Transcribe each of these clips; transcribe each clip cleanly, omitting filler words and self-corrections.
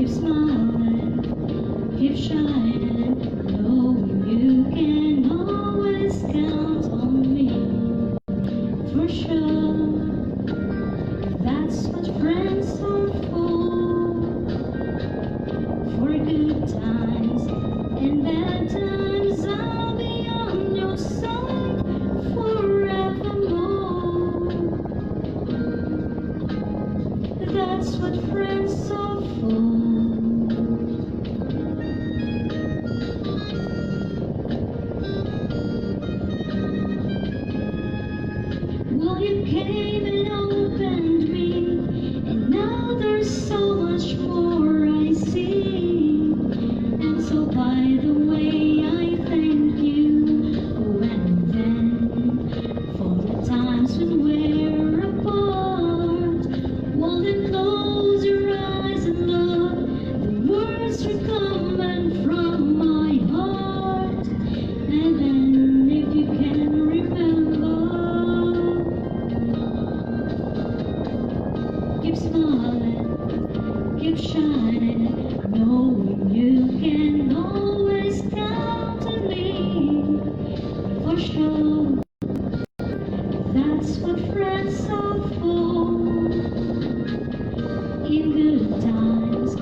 Keep smiling, keep shining, knowing you can always count on me. For sure, that's what friends are for. For good times and bad times, I'll be on your side forevermore. That's what friends are for. Well, you came and opened me, and now there's so much more I see. And so by the way, I thank you. Oh, and then for the times when we're apart. Well, then close your eyes and look. The words are coming from my heart. And then if you can remember, keep smiling, keep shining, knowing you can always count on me. For sure, that's what friends are for. In good times,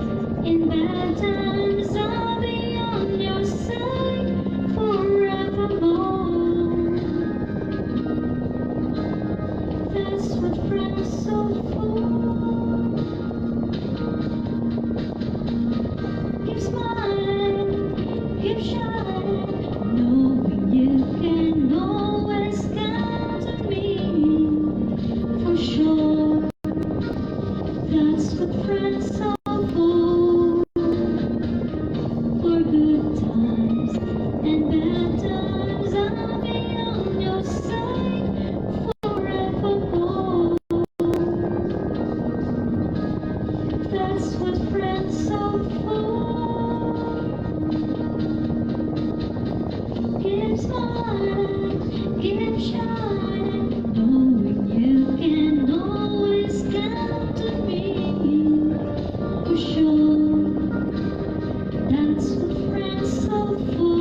in bad times, I'll be on your side forevermore. That's what friends are for. Keep smiling, keep shining, knowing you can always count on me. For sure, that's what friends are for. For good times and bad times, I'll be on your side forevermore. That's what friends are for. Keep smiling, keep shining, knowing you can always count on me. For sure, that's what friends are for.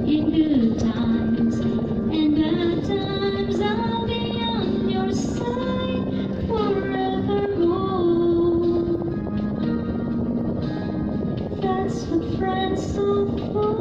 In good times and bad times, I'll be on your side forevermore. That's what friends are for.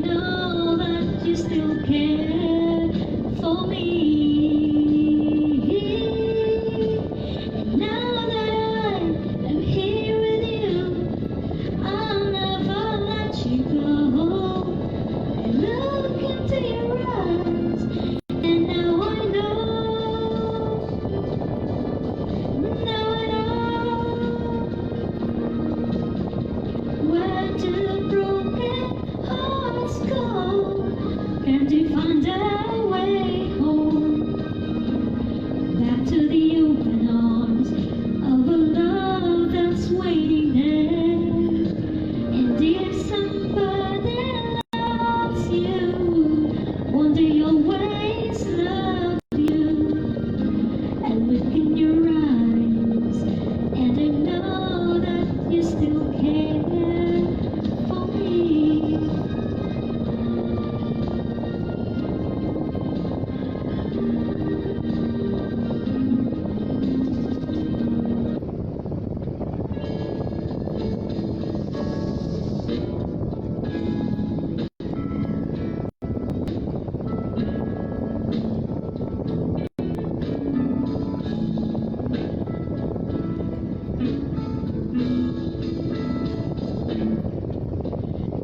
know that you still care for me. And now that I am here with you, I'll never let you go. I look into your eyes, and now I know, now I know where do broken hearts go. Can't you find a way home? Back to the open arms of a love that's waiting there. And if somebody loves you, one day always love you. I look in your eyes, and I know that you still care for me.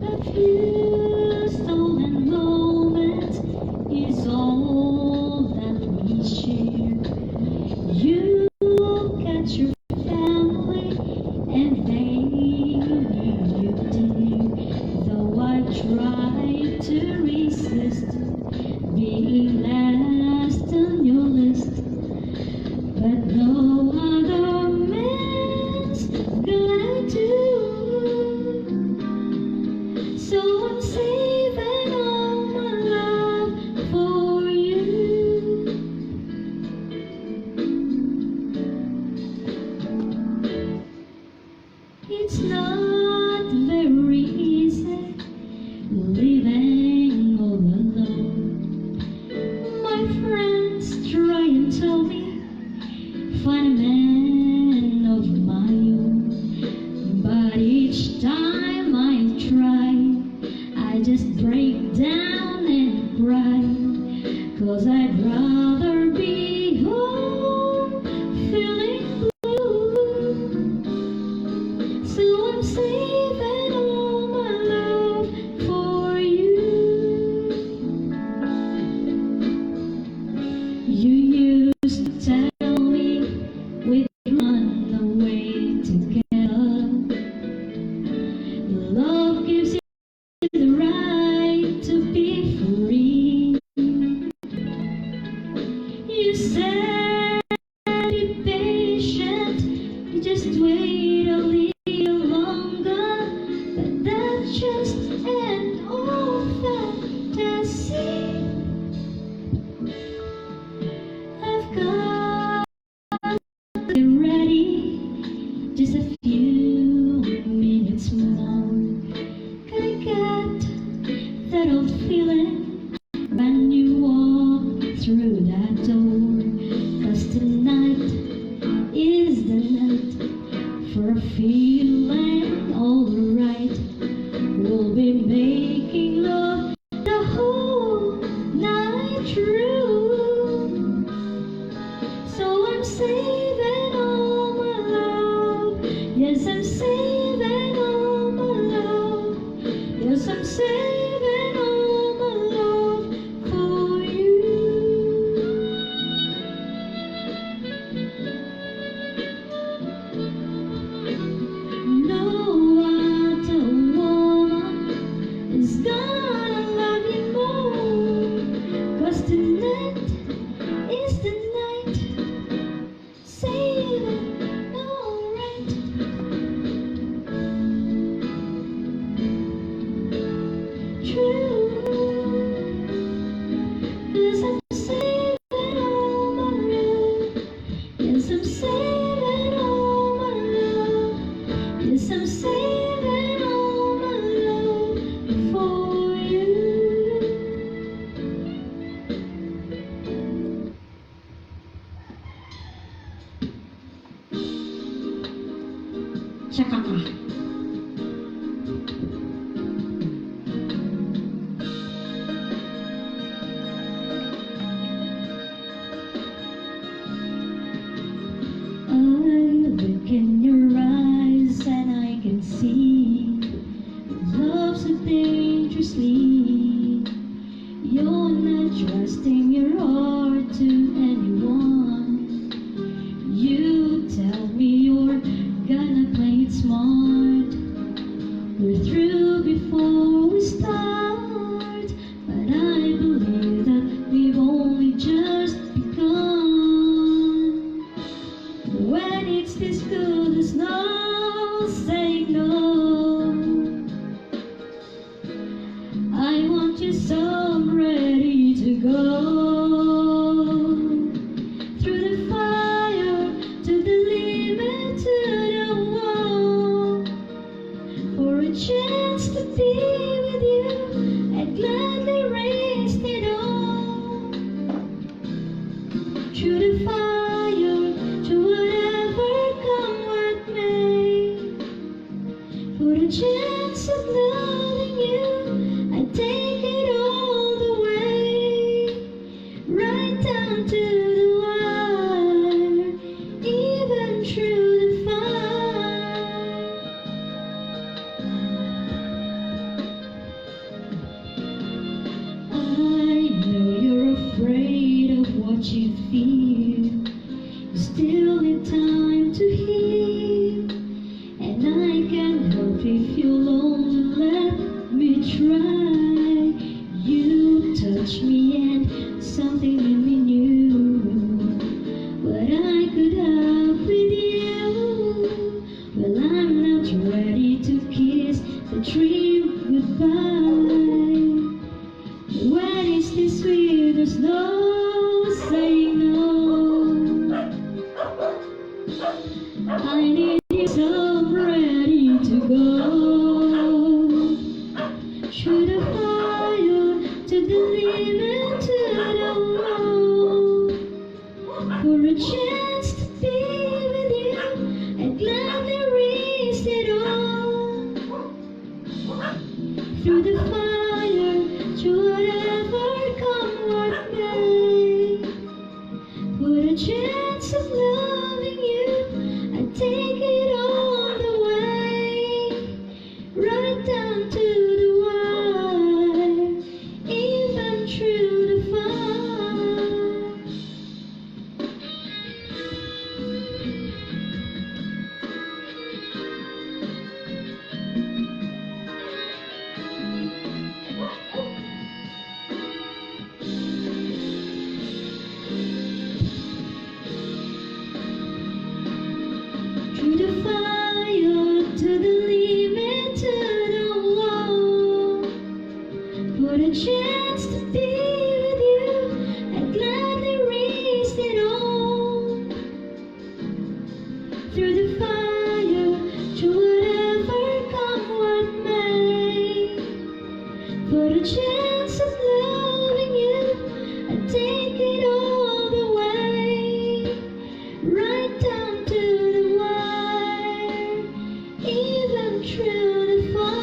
A few stolen moments is all that we share. You got your family, and they knew you did. Though I tried to resist being last on your list, but no other man's gonna do. So I'm saving all my love for you. It's not very easy living all alone. My friends try and tell me, find a man of my own. But each time I try, I just break down and cry. 'Cause I'd rather be home feeling blue. So I'm saving all my love for you. You used to tell me we'd run away together. Love gives you the right to be free. You said be patient, just wait a little longer. But that's just an old fantasy. I've got it ready, just a few minutes more. Can I get that old feeling when you walk through that door? 'Cause tonight is the night for feeling alright. We'll be making love the whole night through. So I'm saving all my love. Yes, I'm saving all my love. Yes, I'm saving all my love for you. in your eyes and I can see love so dangerously. You're not trusting your heart to anyone. You tell me you're gonna play it smart. We're through before we start, but I believe that we've only just begun. When it's this good, there's no saying no. I want you so I'm ready to go. Through the fire, to the limit, to the wall. For a chance to be with you, I'd gladly risk it all. Through the fire, to whatever come what may. For the chance of loving you, I'd take it all the way. Right down to the wire, even through the fire. I know you're afraid of what you feel. You still need time to heal, and I can help if you'll only let me try. You touch me and something in me new. What I could have with you. Well, I'm not ready to kiss the dream goodbye. When it's this sweet, there's no saying no. I need you so I'm ready to go. Through the fire, to the limit, to the wall. For a chance to be with you, I'd gladly risk it all. Through the fire, to whatever come what may. For a chance of loving you, I'd take it all the way. Right down to the wire, even through the fire. Through the fire, to the limit, to the wall. For a chance to be with you, I'd gladly risk it all. Through the fire, to whatever come what may. For a chance of loving you, I'd take it all the way. Right down to the wire, even through the fire.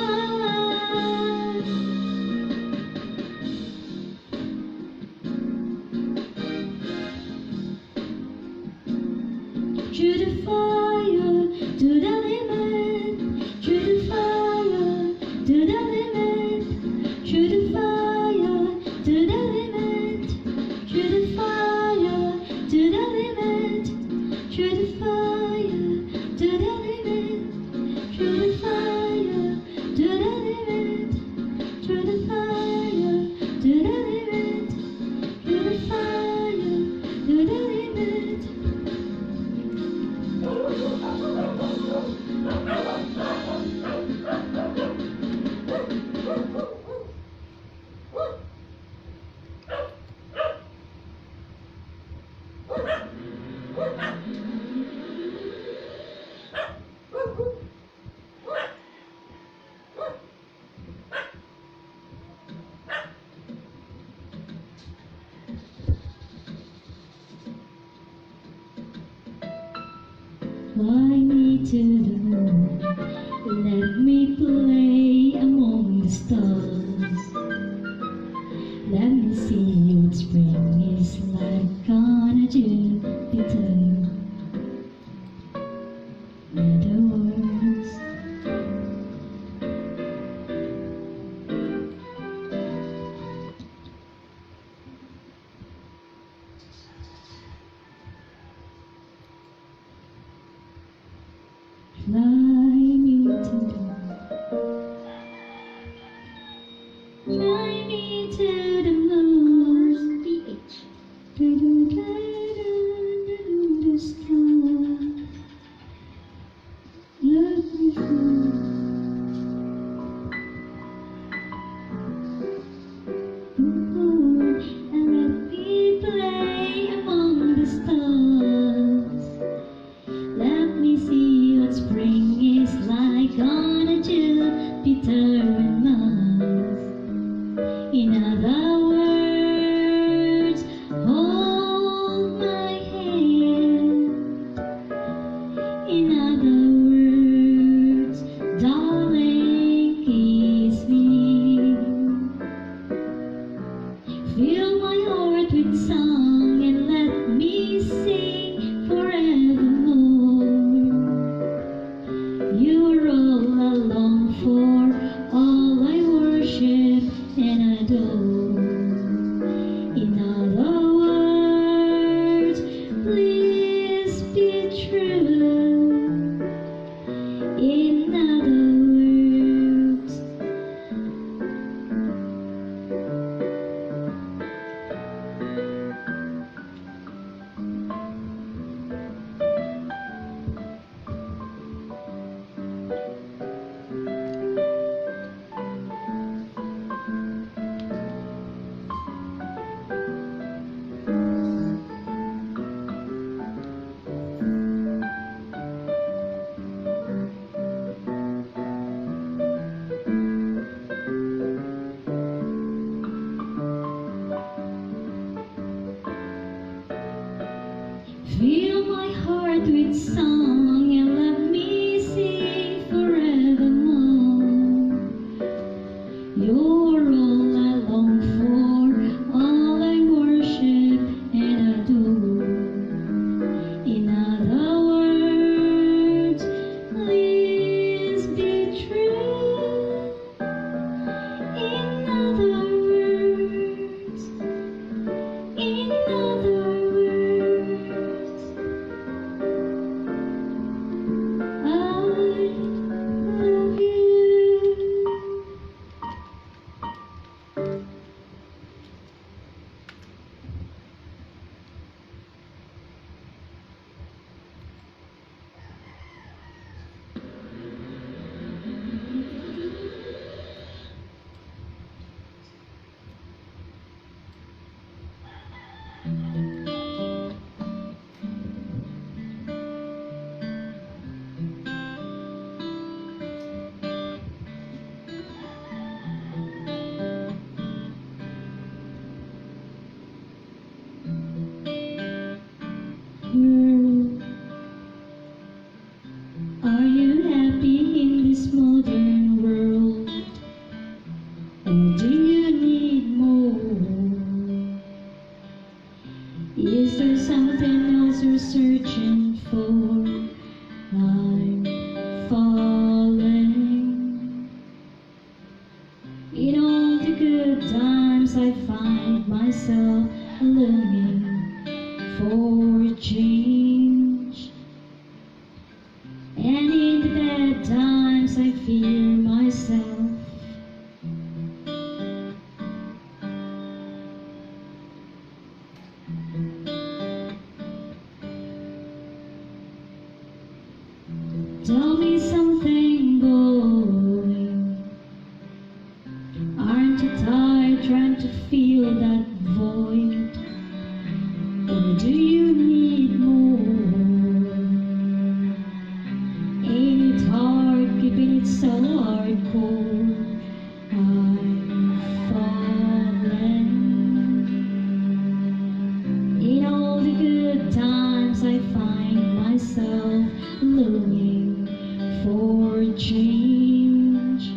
Through the fire, to the limit. Through the fire, to the limit. Through the fire, to the limit. Through the fire, to the limit. Through the fire, to the limit. Through the fire, to the limit. Through the fire, to the limit. Through the fire, to the limit. Fly me to the moon, let me play among the stars. Let me see what spring is like on a Jupiter. In other words, hold my hand. In other words, darling, kiss me. Fill my heart with song and let me sing forevermore. You're all I long for, all I worship and adore. In other words, please be true. In other words, fill my heart with song and let me sing forevermore. You're all I long for, all I worship and adore. In other words, please be true. In other words, in other words, I love you. Are you happy in this modern world? Or do you need more? Is there something else you're searching for? I'm falling. In all the good times I find myself longing for change. And in the bad times I fear myself. Tell me something, boy. Aren't you tired trying to fill that void? Or do you need more? Ain't it hard keeping it so hardcore? I'm falling. In all the good times I find myself longing for change.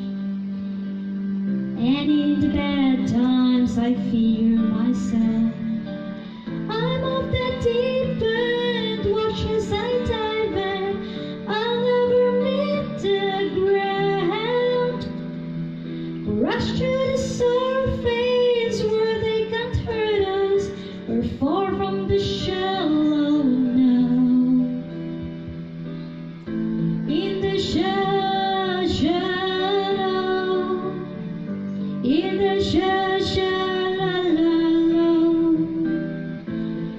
And in the bad times I fear myself. I'm off that deep end, watch as I dive in. I'll never meet the ground. Rush to the surface where they can't hurt us. We're far from the shallow now. In the shallow, in the shallow,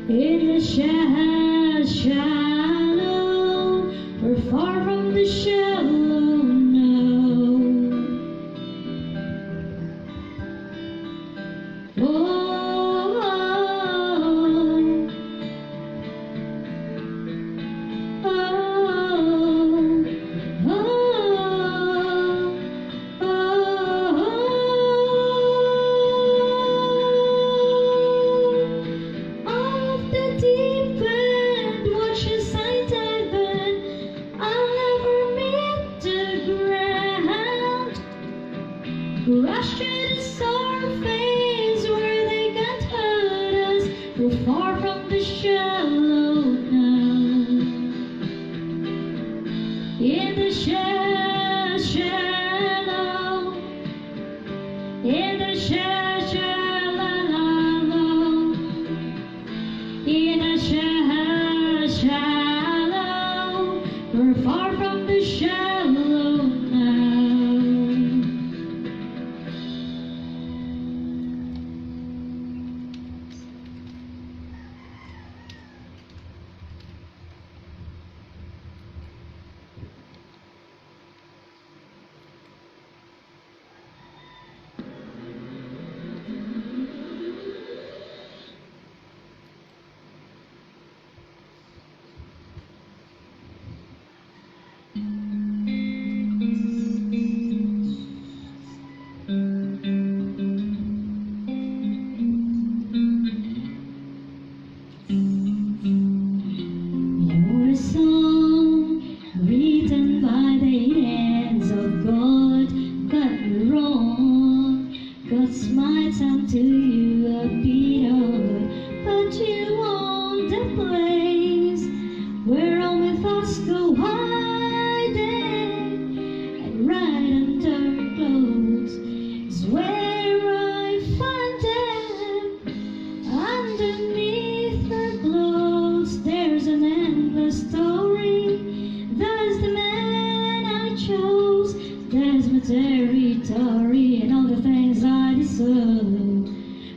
in the shallow.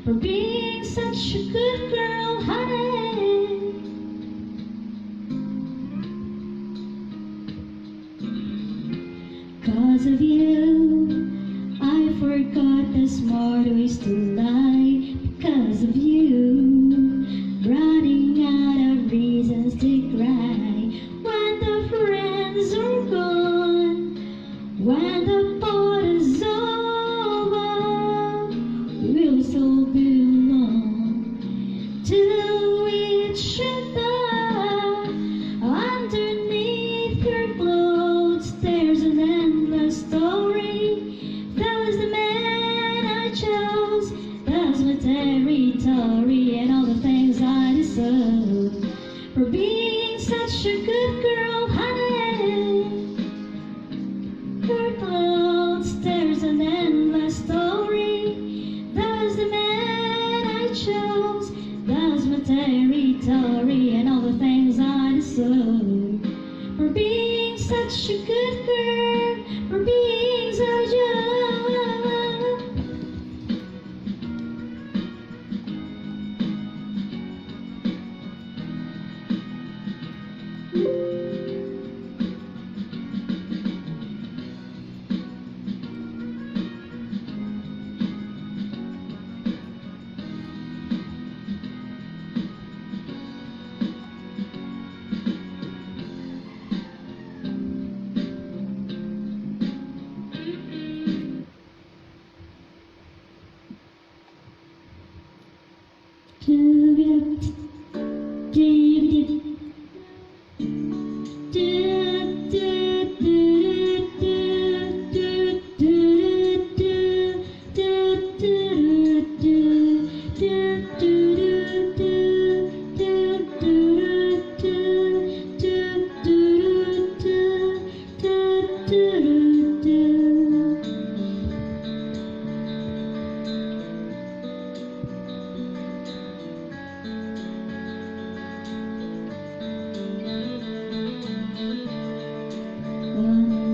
for being such a good girl, honey. 'Cause of you, I forgot the smart ways to lie. Because of you, running out of reasons to cry. When the friends are gone, when the party's over, we'll still belong to each other. Underneath your clothes, there's an endless story. That was the man I chose. That's my territory and all the things I deserve for being such a good girl, honey. Your clothes, there's an endless story. That's the man I chose. That's my territory and all the things I deserve for being such a good girl, for being such a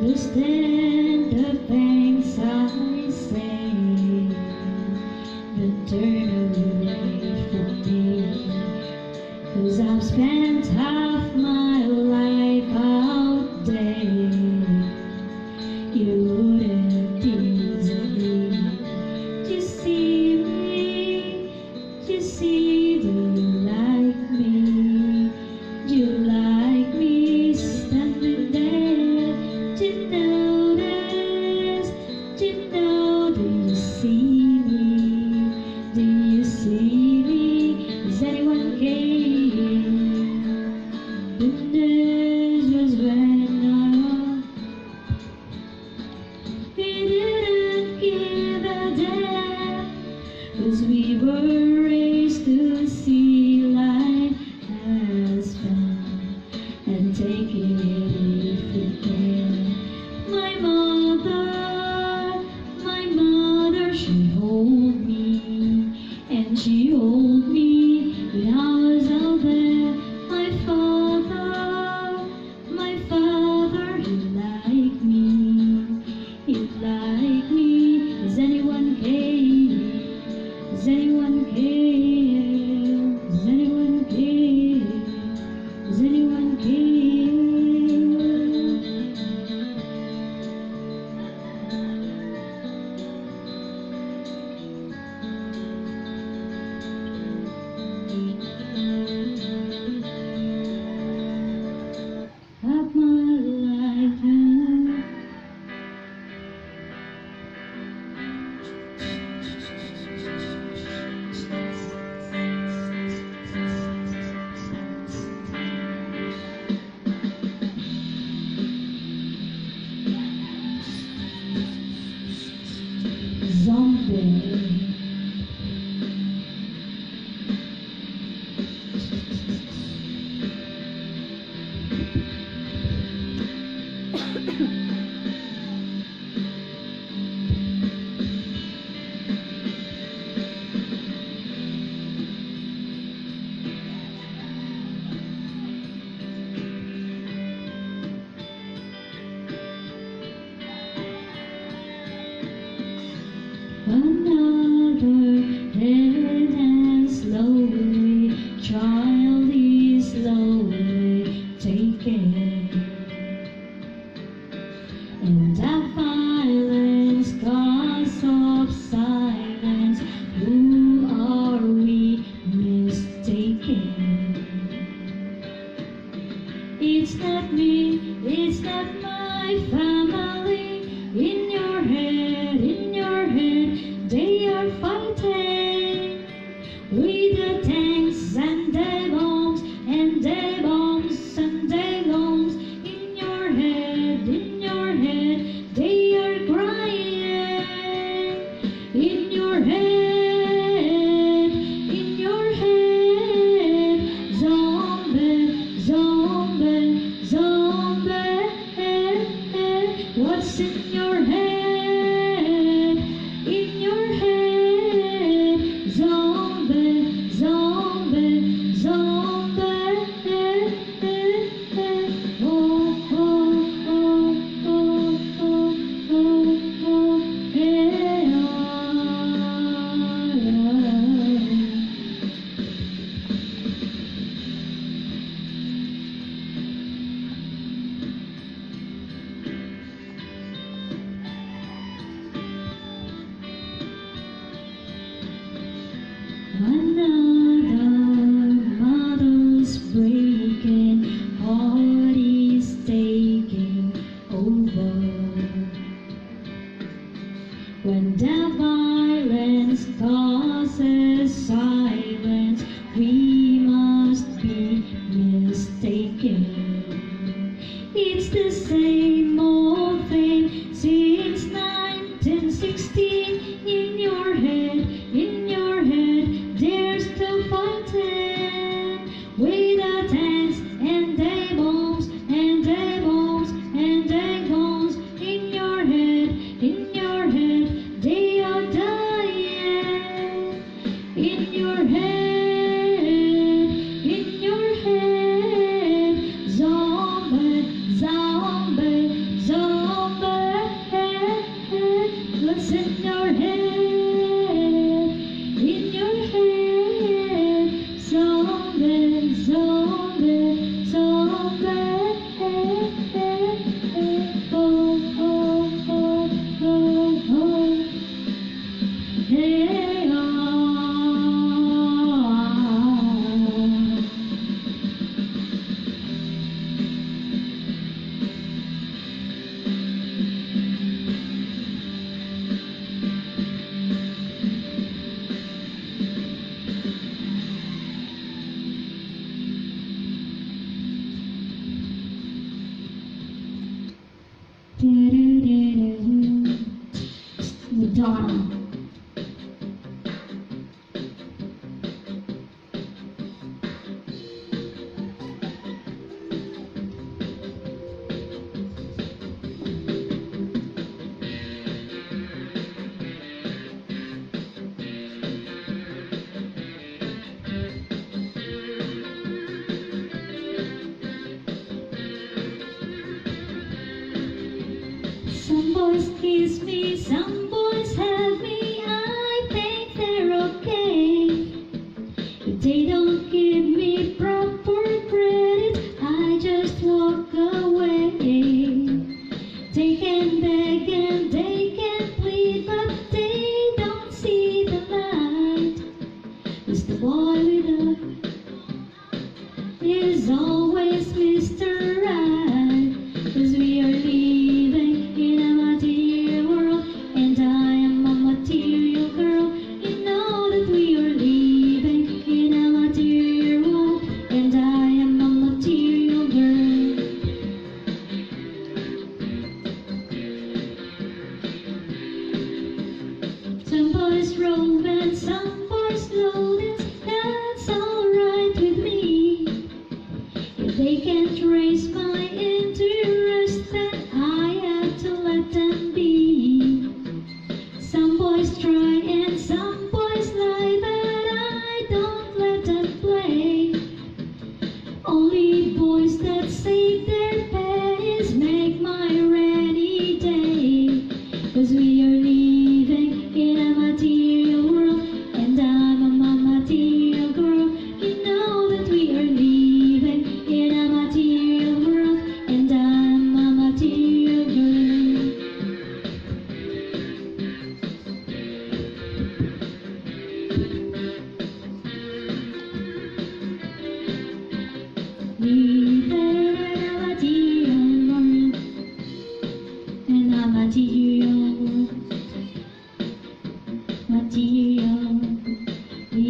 understand the things I say, but turn away from me. 'Cause I've spent half my life out there. You wouldn't easily just see me, just see, do you like me? Do you like me standing there? Do you notice? Do you know? Do you see me? Do you see me? Does anyone care? This was when we didn't give a damn. 'Cause we were raised to see life as fun and take it if we can. My mother, she hold me, and she hold me when I was out there. My father, he liked me, he liked me. Does anyone care? Does anyone care? Does anyone care? Does anyone care? Of my life now. with the tanks and the bombs and the bombs and the bombs in your head, they are crying in your head, zombie, zombie, zombie. What's in your head? In your head, zombie, zombie, zombie. Oh, oh, oh, oh, oh, oh, oh, yeah. Another mother's breaking, heart is taking over. When the violence causes silence, we must be mistaken. It's the same old thing since 1916. In your head, they're still fighting with the tanks and the bombs and the bombs and the bombs. In your head, they are dying. In your head, zombie, zombie, zombie. What's in your head? In your head, zombie, zombie, zombie. Oh, oh, oh, oh, oh. Hey, oh. Madonna. Some boys kiss me, some boys have me, I think they're okay. If they don't give me proper credit, I just walk away. They can beg and they can plead, but they don't see the light. It's the boy with the is always Mr. Right, 'cause we are living in a material world, and I am a material girl. You know that we are living in a material world, and I am a material girl. Some boys romance, some boys loneliness, that's alright with me.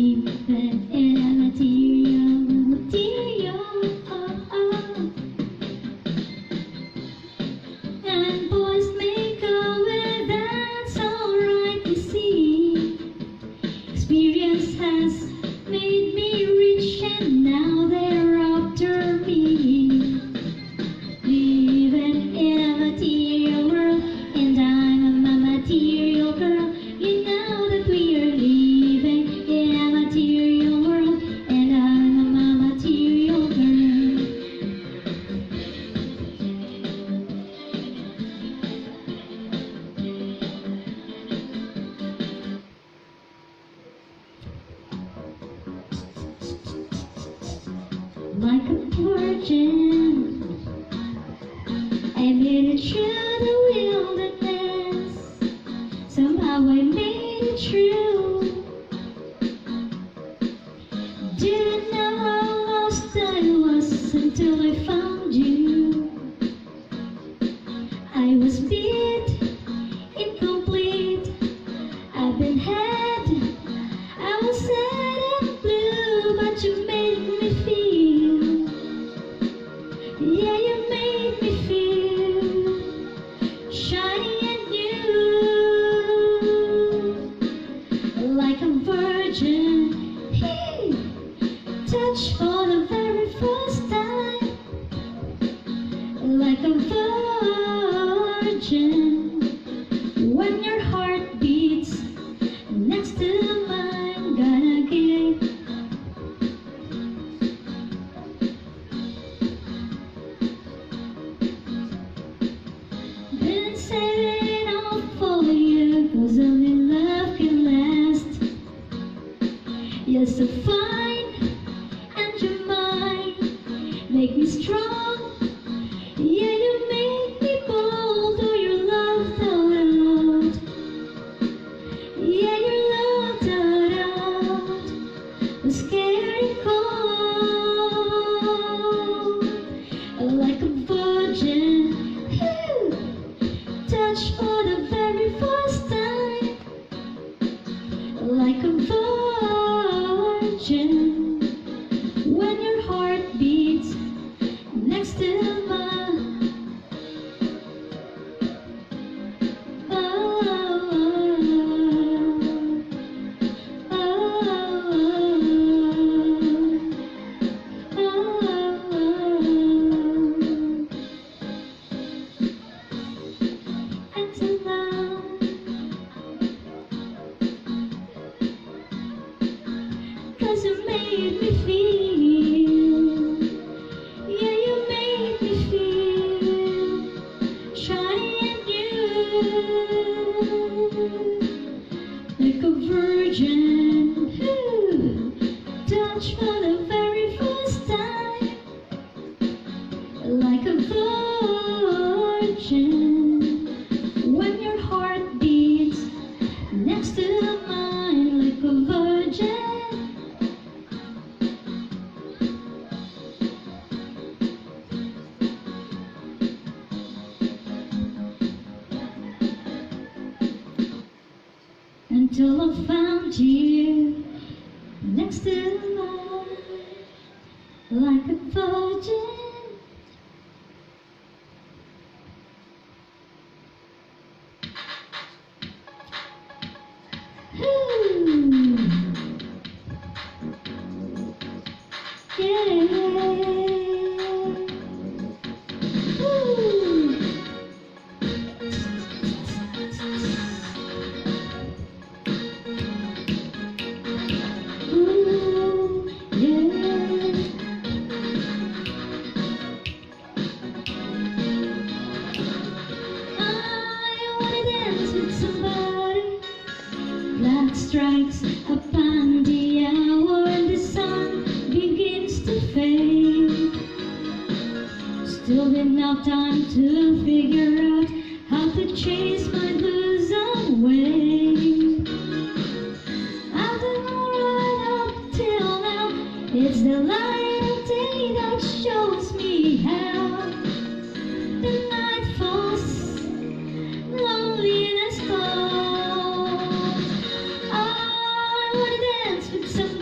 Even in a material, and boys make a way, that's alright, you see. Experience has made me rich, and now they're after me. Living in a material world, and I'm a material girl. You know that we are living in a material world, and I'm a material girl. Like a virgin, I made it through the wilderness. Somehow I made it through. Didn't know how lost I was until I found you. I was beat, incomplete. I've been had. I was sad and blue, but you made me feel. Yeah, you made me feel shiny and new, like a virgin. Hey, touch for the very first time, like a virgin. When your heart beats next to mine, gonna give. Been saving all for you, 'cause only love can last. You're so fine, and you're mine. Make me strong, yeah, you make me bold. Oh, you're loved out. Yeah, you're loved out. I'm scared and cold, like a virgin. Touch for the very first time, like a virgin. When your heart beats next to mine, oh, oh, oh, until now. 'Cause you made me feel, yeah, you made me feel shiny and new, like a virgin. Ooh, touch for the very first time, like a virgin. When your heart beats next to mine, like a virgin. Until I found you next to mine, like a virgin. Ooh. Yeah. Ooh. Ooh, yeah. I wanna dance with somebody. Black strikes upon the hour, and the sun begins to fade. Still enough time to figure out how to chase my blues away. I've done alright up till now. It's the light of day that shows me how. The night falls, loneliness calls. I wanna dance with somebody.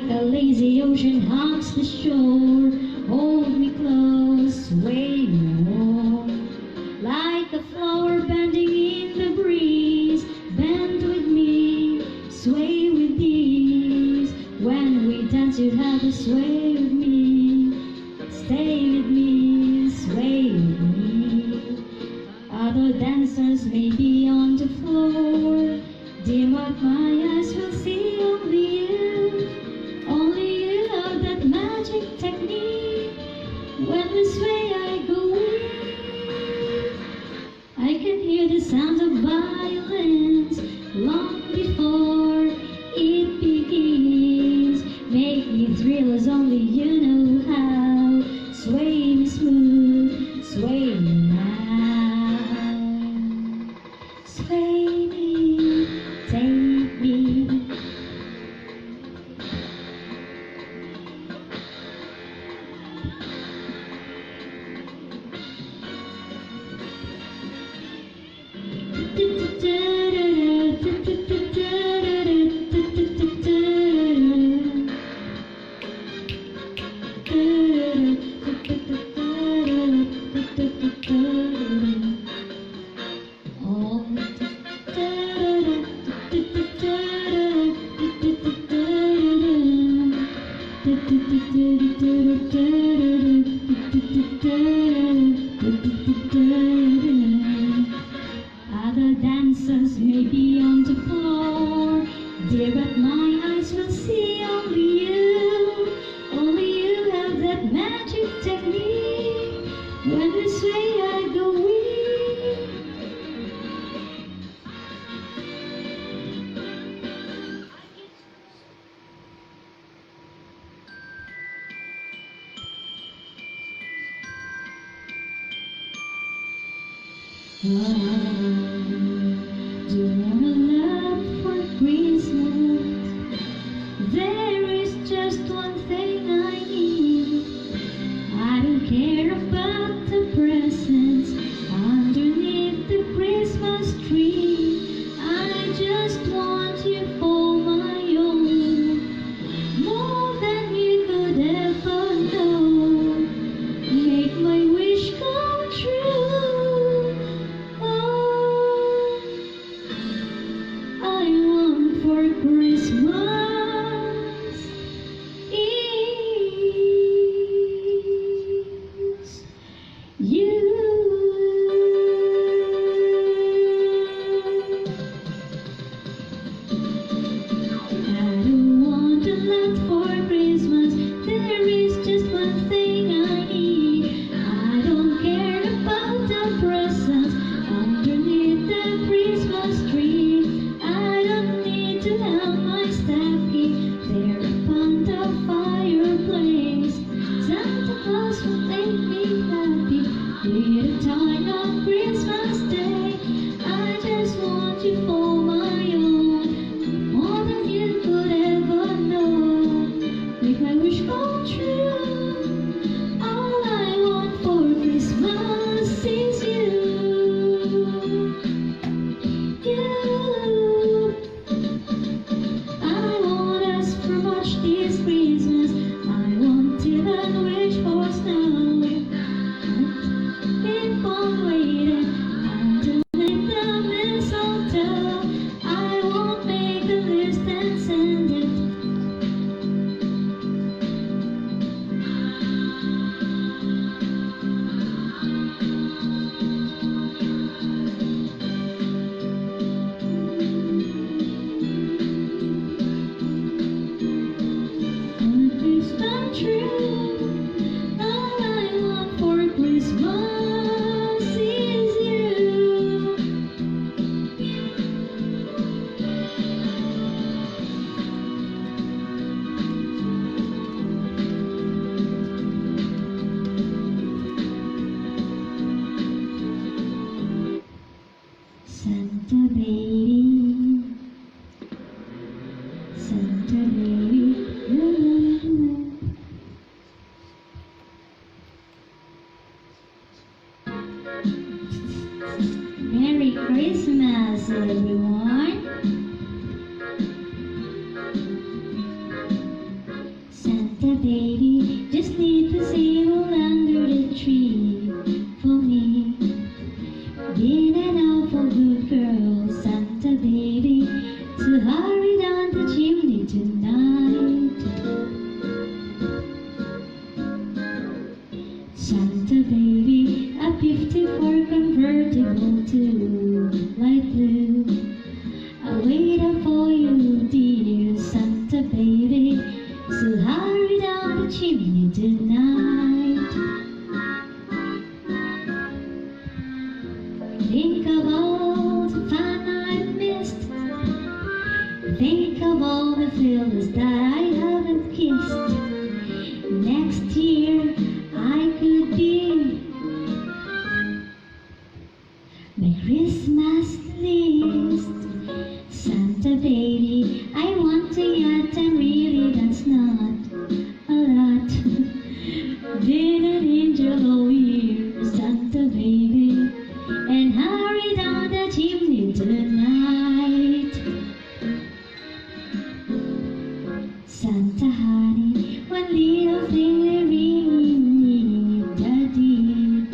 Like a lazy ocean hugs the shore, hold me close, sway me home. Like a flower bending in the breeze, bend with me, sway with ease. When we dance, you have to sway with me, stay with me, sway with me. Other dancers may be on the floor, dim up my eyes will see only you. Only you have that magic technique. When we sway, I go weak. I can hear the sound of violins long before it begins. Make me thrill as only you know how. Sway me smooth, sway me now. Sway me, take me. Other dancers may be on the floor, dear, but my eyes will see only you. Only you have that magic technique. When we sway, I go weak. Do you wanna love for Christmas? There is just one thing I need. I don't care about the presents underneath the Christmas tree. I just want you for my own, more than you could ever know. Make my wish come true. Oh, I want for Christmas is you. I don't want a lot for Christmas. There is just one thing I need. I don't care about the presents underneath the Christmas tree. I don't need to have my stocking there upon the fireplace. Santa Claus will make me happy with a time on Christmas Day. I just want you for my own, more than you could ever know. Make my wish come true. All I want for Christmas is you. You. I won't ask for much this Christmas. I won't even wish for snow. Keep on waiting underneath the mistletoe. I won't make a list and send it. Please come true. All I want for Christmas is you. Santa baby, Santa baby, Merry Christmas, everyone. 54 convertible to light blue. I'll wait up for you, dear Santa baby. So hurry down the chimney tonight. Think of all the fun I've missed. Think of all the fellas that I haven't kissed. Next year I could be my Christmas list. Santa baby, I want a yacht and really that's not a lot. Been an angel all year, Santa baby, and hurry down the chimney tonight. Santa honey, one little thing I really need, Daddy,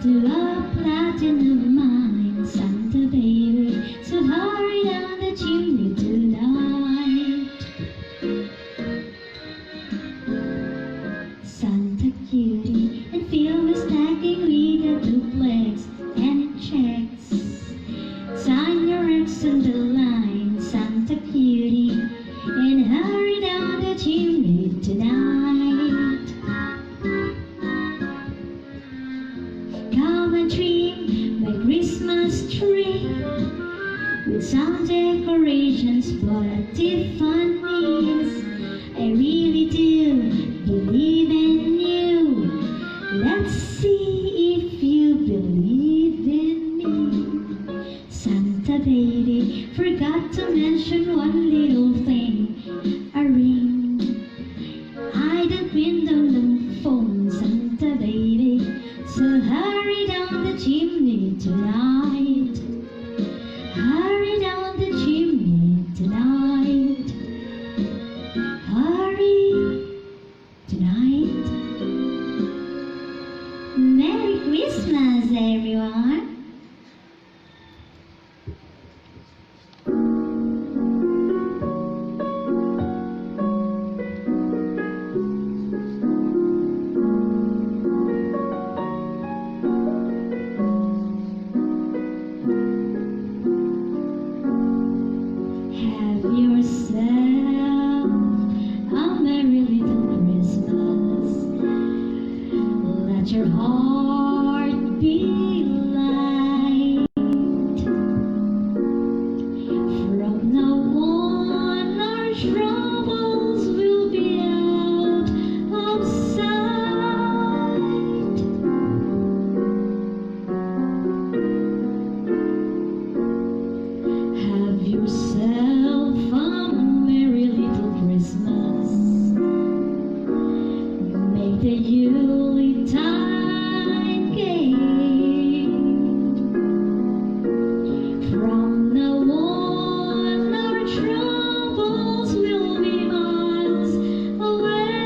to a platinum mine, Santa baby, so hurry down the chimney tonight. Santa cutie, and fill me stacking with a duplex and checks. Sign your X on the line, Santa cutie, and hurry down the chimney tonight. Come and trim my Christmas tree with some decorations bought at Tiffany's. I really do believe in you. Let's see if you believe in me. Santa baby, forgot to mention one little thing, a ring. I don't mean the phone, Santa baby, so hurry down the chimney tonight. Hurry down the chimney tonight. Hurry tonight. Merry Christmas, everyone. Have yourself a merry little Christmas. Let your heart be light. From now on, our troubles will be out of sight. Have yourself a merry little Christmas. Make the Yuletide gay. From now on, our troubles will be miles away.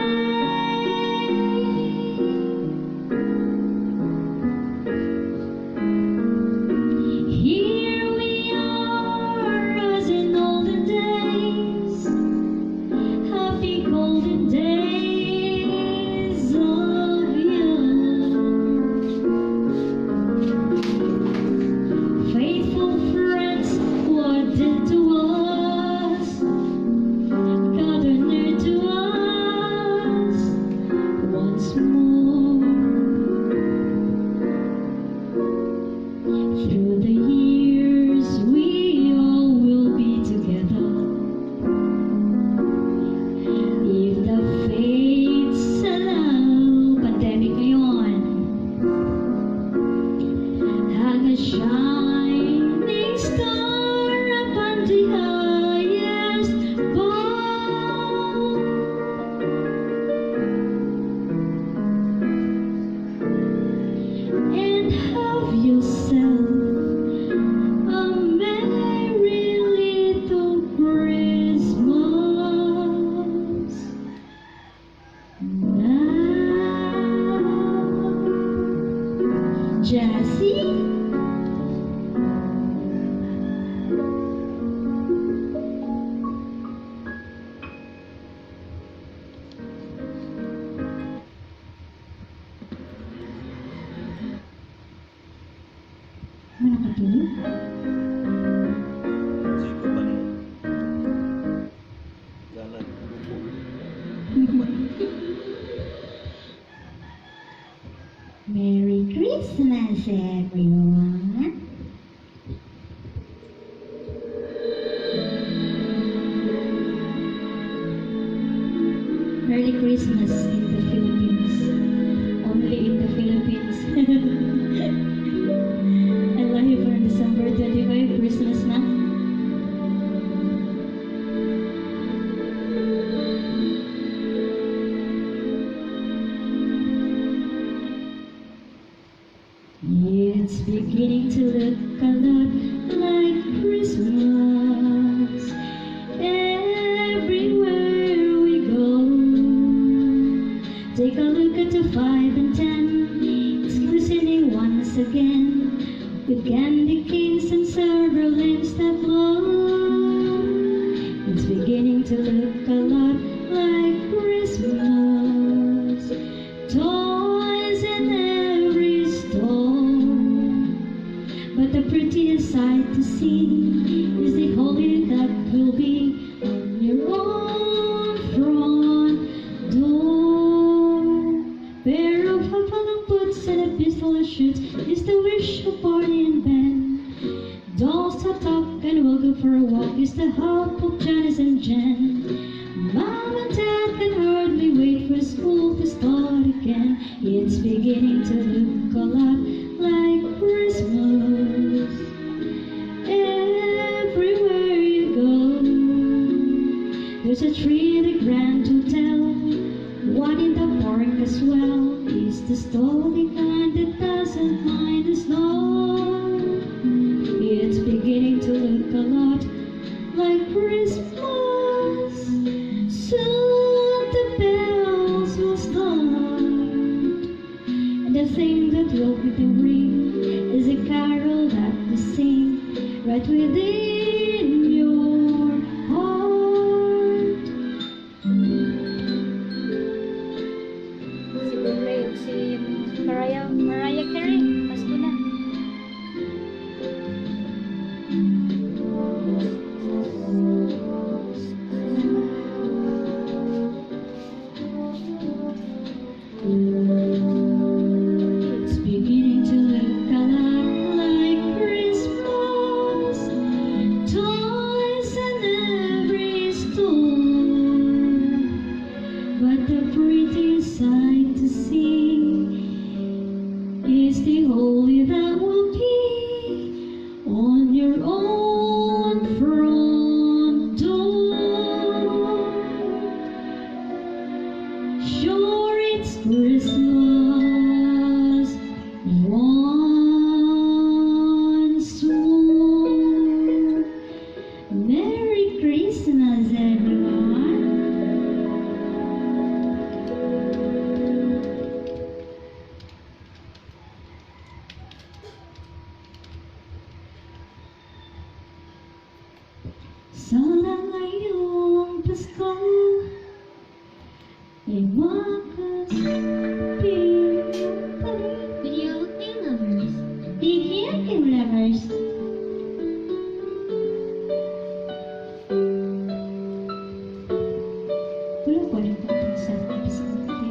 Here we are as in olden days, happy golden days of yore. Faithful friends, what did to us, gather near to us once more. Through the years, we all will be together. If the Merry Christmas, everyone. Merry Christmas in the Philippines. Only in the Philippines. Alive on December 25, Christmas na. It's beginning to look a lot like Christmas everywhere we go. Take a look at the 5 and 10. It's glistening once again with candy canes and several lamps that glow. It's beginning to look a lot like Christmas. Toys in every store, but the prettiest sight to see is the holly that will be on your own front door. Pair of hopalong boots and a pistol that shoots is the wish of Barney and Ben. Dolls that talk and will go for a walk is the hope of Janice and Jen. Mom and Dad can hardly wait for school to start again. It's beginning to look a lot like Christmas everywhere you go. There's a tree in the Grand Hotel, one in the park as well. It's the sturdy kind that doesn't mind the snow. It's beginning to look a lot like Christmas. Soon the bells will start, and the thing that will be the ring is a carol that we sing right within your heart. Si Bublé, si Mariah Carey, Pasko na. It's beginning to look a lot like Christmas. Toys in every store, but the prettiest sight to see is the holy that will be on your own front door. Sure, it's Christmas once more. Merry Christmas, everyone. Sana ngayong Pasko ay makasabihin pa rin. Video Game Lovers. Video Game Lovers. Wala ko rin pang sa episode TV.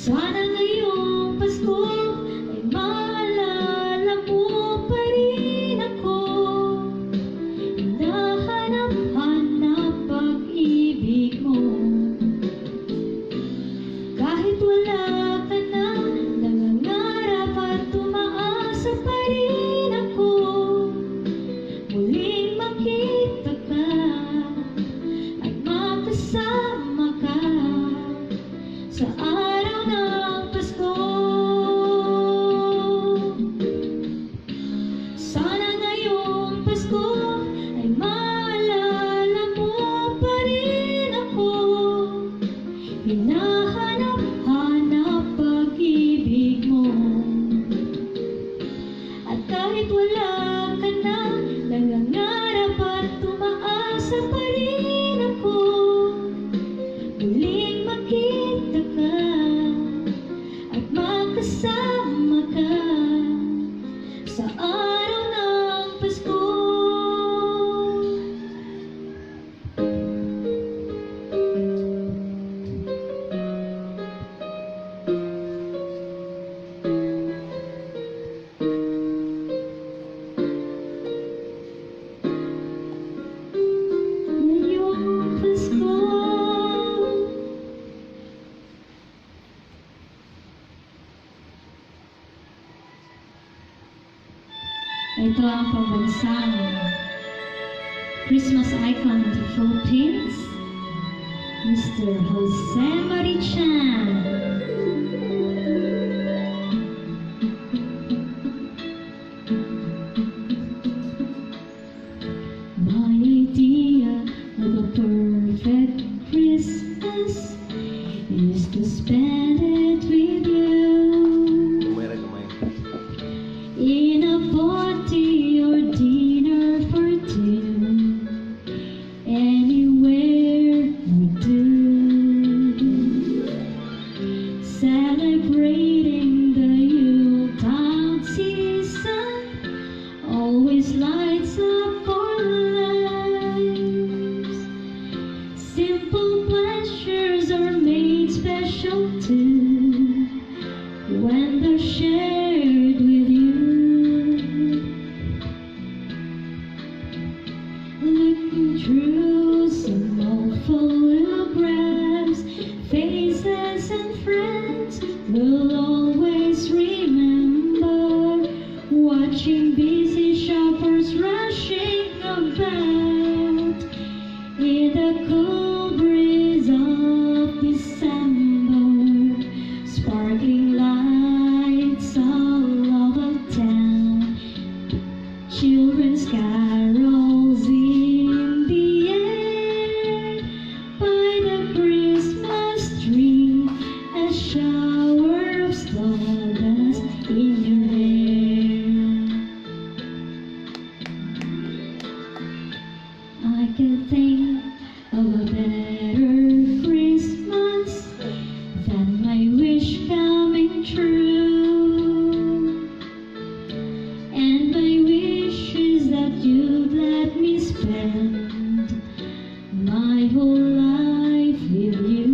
Sana ngayong Pasko ay maalala mo pa rin ako. Hinahanap-hanap pag-ibig mo. Kahit wala ka na, nangangarap at tumaasa pa rin ako. Muling makita ka at makasama ka sa araw ng Pasko. Sana ngayong Pasko ay maalala mo pa rin ako. Hinahanap-hanap pag-ibig mo. At kahit wala ka na, nangangarap at tumaasa pa rin ako. Muling makita ka at makasama ka sa araw ng Pasko. Ngayong Pasko. Ito ang pambansang Christmas icon of the Philippines, Mr. Jose Marichan. My idea of a perfect Christmas is to spend it with you. In a party or dinner for two, anywhere would do. Celebrating the Yuletide season always lights up our lives. Simple pleasures are made special too when they're shared with you. Looking through some old photographs, faces and friends will always remember. Watching busy shoppers rushing about in the cool breeze of December, sparkling lights all over town, children's carols in the air, by the Christmas tree, a shower of stardust in your hair. I can think of a better Christmas than my wish coming true. And my wish is that you'd let me spend my whole life with you.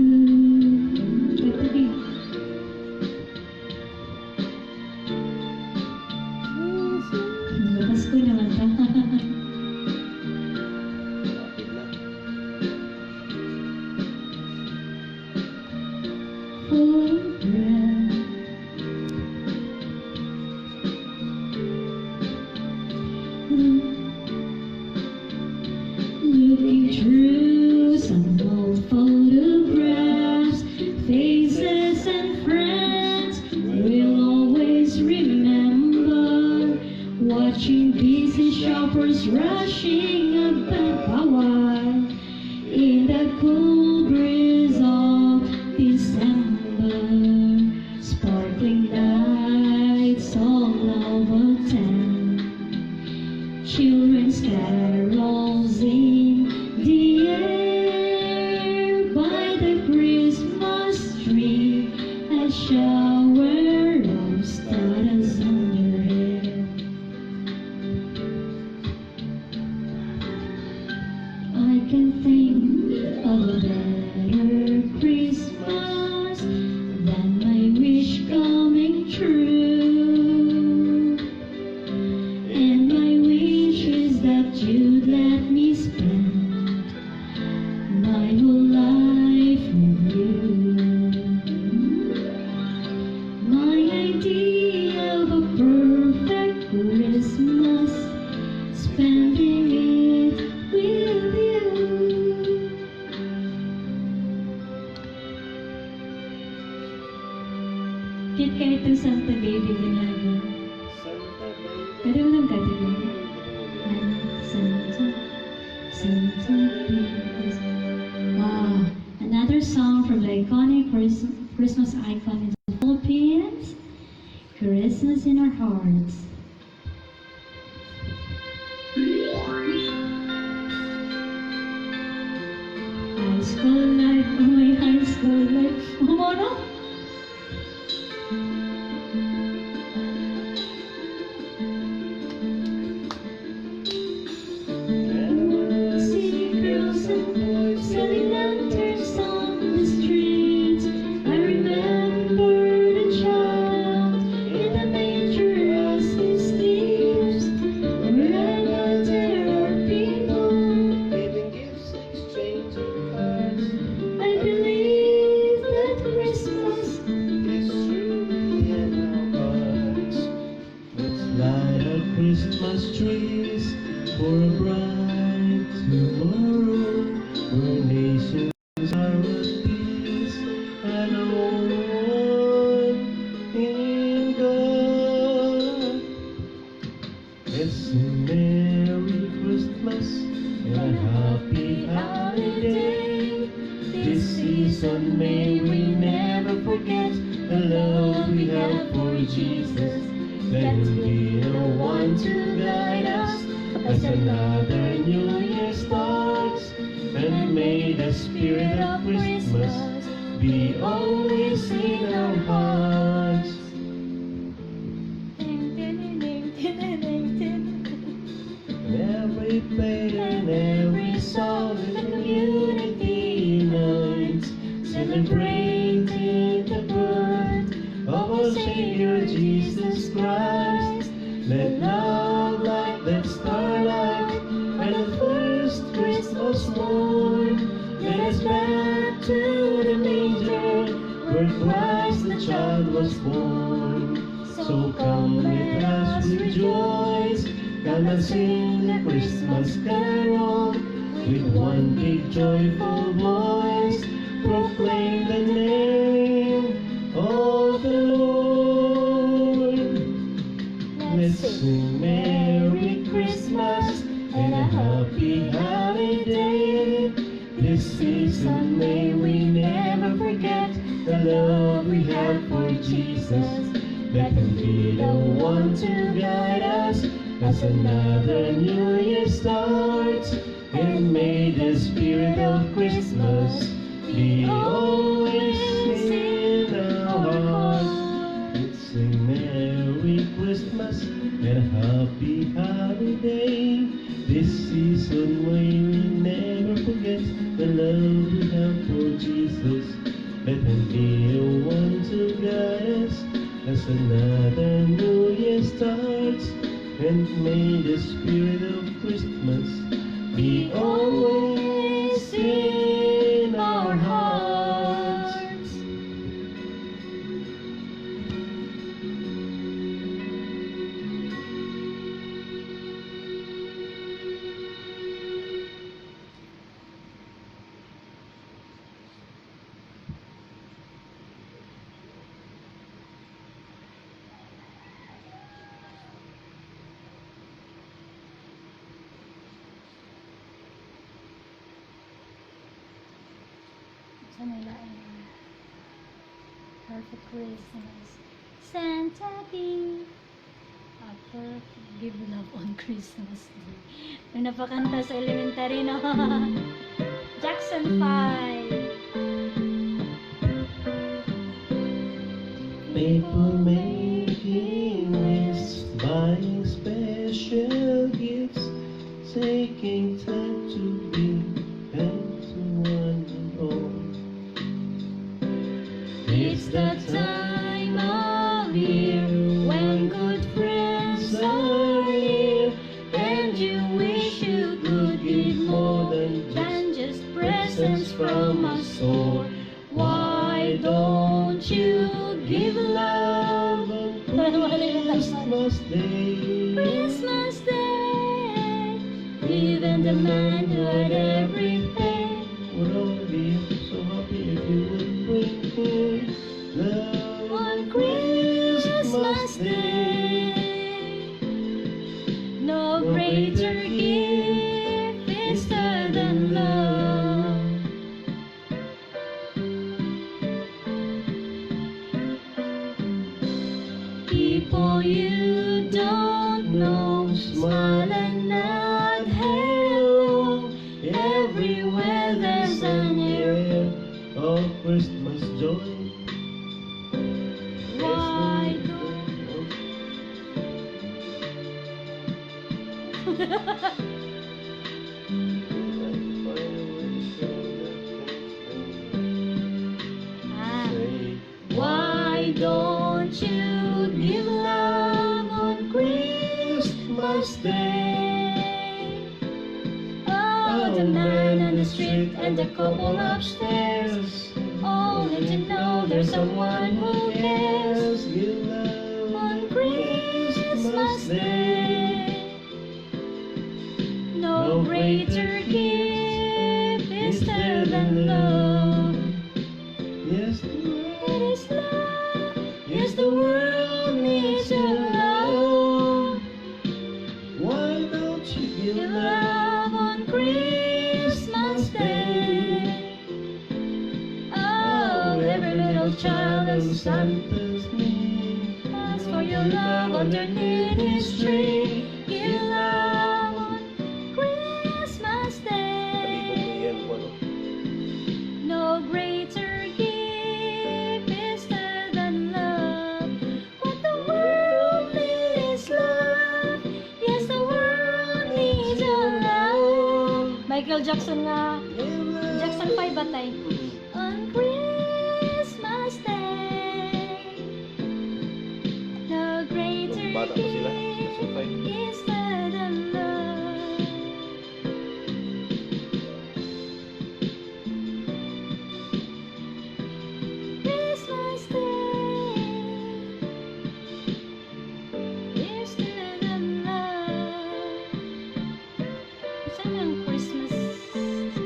Pasko naman ta. Looking through some old photographs, faces and friends will always remember. Watching busy shoppers rushing about power in the cool breeze of December, sparkling lights all over town, children's carols in the air, by the Christmas tree, a shower of stars on your head. Cute kayo itong Santa Baby Binago. Pwede mo nang gagawin. Santa, Santa Baby. Wow. Another song from the iconic Christmas icon in the Philippines. Christmas in our hearts. High school life, oh my high school life. Oh, no? City girls and boys selling lanterns on the streets. I remember the child in the manger as he sleeps. Wherever there are people Giving gifts, exchanging cards. I believe that Christmas It's truly in our hearts. Let's light up Christmas trees for a bright tomorrow, where nations are at peace and one in God. Let's sing Merry Christmas and a Happy Holiday. This season may we never forget the love we have for Jesus. Let Him be the one to guide us as another New Year starts. And may the spirit of Christmas be always in our hearts. And every prayer and every song in the community unites, celebrating the birth of our Savior Jesus Christ. Let love light that starlight and the first Christmas morn. Let us back to the manger where Christ the child was born. So come let us rejoice, come and sing the Christmas carol with one big joyful voice. Proclaim the name of the Lord. Let's sing Merry Christmas and a Happy Holiday. This season may we never forget the love we have for Jesus. Let Him be the one to guide us as another New Year starts. And may the spirit of Christmas be always in our hearts. Let's sing Merry Christmas and a Happy Holiday. This season may we never forget the love we have for Jesus. Let Him be the one to guide us as another New Year starts. And may the spirit of Christmas be always in our hearts. Perfect Christmas. Santa be a perfect give love on Christmas Day. Nung napakanta sa elementary, no? Jackson 5. People making lists, buying special gifts, taking time to be kind to one and all. It's the time of year when good friends are here, and you wish you could give more than just presents from a store. Why don't you give love on Christmas Day? Christmas Day. Even the man who had everything would only be so happy if you would bring him love on Christmas people you don't know, smile and nod hello. Everywhere there's an air of Christmas joy. Why don't Ah. Why don't you give love on Christmas Day? Oh, the man on the street and the couple upstairs, only to know there's someone who cares. Give love On Christmas Day, no greater gift is there than love. Yes, It is love. Yes, the world needs your love. why don't you give Your love? love on Christmas Day. Oh, every little child and son, Santa's me. ask for your love underneath his tree. Give love on Christmas Day. No greater gift is there than love. What the world needs is love. Yes, the world needs your love. Michael Jackson nga. Jackson 5 batay. On Christmas Day, no greater Bata pa sila, gift Jackson 5. is there than love. Christmas Day is there than love. Saan ang Christmas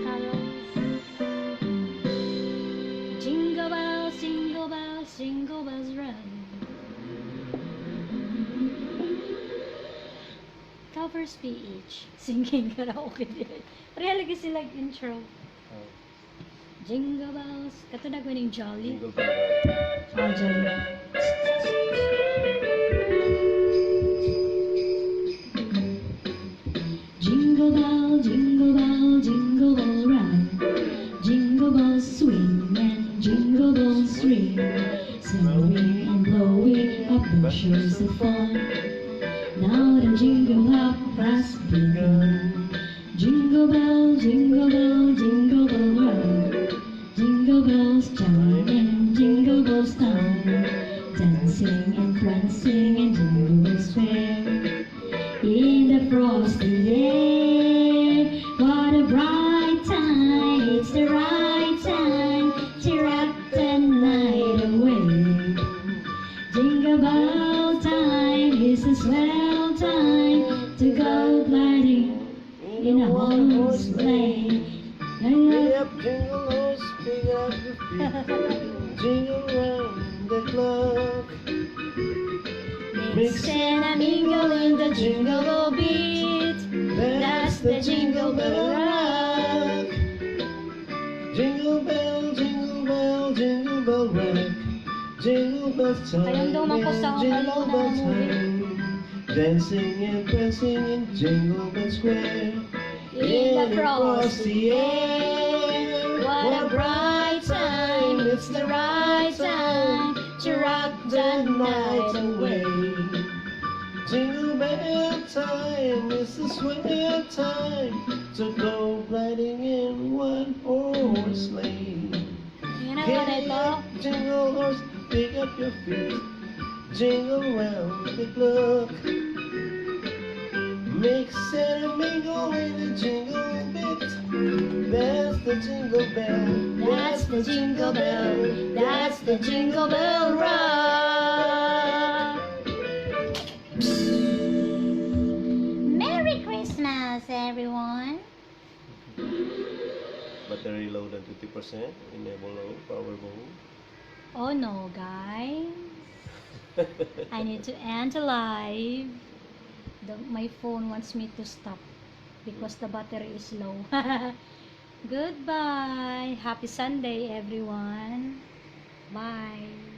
carol? Jingle bells, jingle bells, jingle bells run. Covers PH. Singing karaoke din. Pareha lagi sila intro. Jingle bells. Katulad ko ng Jolly. Jingle bell. Ah, Jolly. Jingle bell, jingle bell, jingle bell run. Jingle bells swing and jingle bells ring. Snowing and blowing up bushels of fun. Now the jingle hop has begun. Jingle bell, jingle bell, jingle bell run. Jingle bells chime and jingle bells time. Dancing and prancing and jingle bells fair. In the frosty air, what a bright time! It's the right time to rock the night away. Jingle bell time is a swell time to go gliding in a one-horse sleigh. Pick up jingle horse, pick up your feet. Jingle round the clock. Mix and a mingle in the jingle bell beat. That's the jingle bell rock. Jingle bell, jingle bell, jingle bell rock. Jingle bell time, Ayun daw man po sa jingle kapalo bell ng movie. time. Dancing and prancing in Jingle Bell Square. In the frosty air. What a bright time, it's the right time to rock the night away. Jingle bell time, it's the swing time to go gliding in one horse sleigh. Yan ang wala ito. Jingle horse, pick up your feet, jingle round the clock. Mix and mingle in the jingle bit. That's the jingle bell. That's the jingle bell, that's the jingle bell rock. Merry Christmas, everyone. Battery low than 50%, enable low, power mode. Oh no, guys. I need to end the live. My phone wants me to stop because the battery is low. Goodbye. Happy Sunday, everyone. Bye.